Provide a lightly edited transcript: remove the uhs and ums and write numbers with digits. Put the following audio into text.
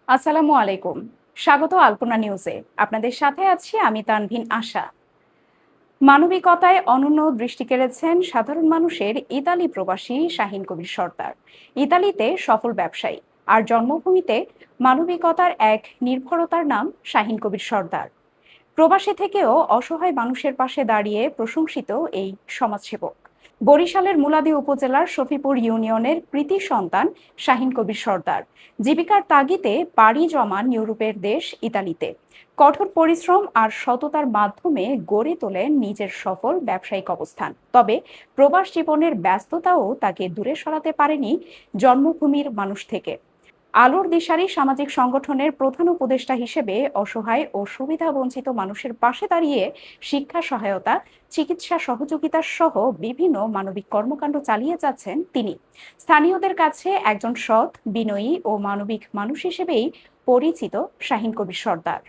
আসসালামু আলাইকুম। স্বাগত আলপনা নিউজে। আপনাদের সাথে আছি আমি তানভিন আশা। মানবিকতায় অনন্য দৃষ্টি কেড়েছেন সাধারণ মানুষের ইতালি প্রবাসী শাহীন কবির সর্দার। ইতালিতে সফল ব্যবসায়ী আর জন্মভূমিতে মানবিকতার এক নির্ভরতার নাম শাহীন কবির সর্দার। প্রবাসী থেকেও অসহায় মানুষের পাশে দাঁড়িয়ে প্রশংসিত এই সমাজসেবক। বরিশালের মুলাদী উপজেলার শফিপুর ইউনিয়নের কৃতি সন্তান শাহীন কবির সর্দার জীবিকার তাগিদে পাড়ি জমান ইউরোপের দেশ ইতালিতে। কঠোর পরিশ্রম আর সততার মাধ্যমে গড়ে তোলেন নিজের সফল ব্যবসায়িক অবস্থান। তবে প্রবাস জীবনের ব্যস্ততাও তাকে দূরে সরাতে পারেনি জন্মভূমির মানুষ থেকে। আলোর দিশারি সামাজিক সংগঠনের প্রধান উপদেষ্টা হিসেবে অসহায় ও সুবিধাবঞ্চিত মানুষের পাশে দাঁড়িয়ে শিক্ষা সহায়তা, চিকিৎসা সহযোগিতা সহ বিভিন্ন মানবিক কর্মকাণ্ড চালিয়ে যাচ্ছেন তিনি। স্থানীয়দের কাছে একজন সৎ, বিনয়ী ও মানবিক মানুষ হিসেবেই পরিচিত শাহীন কবির সর্দার।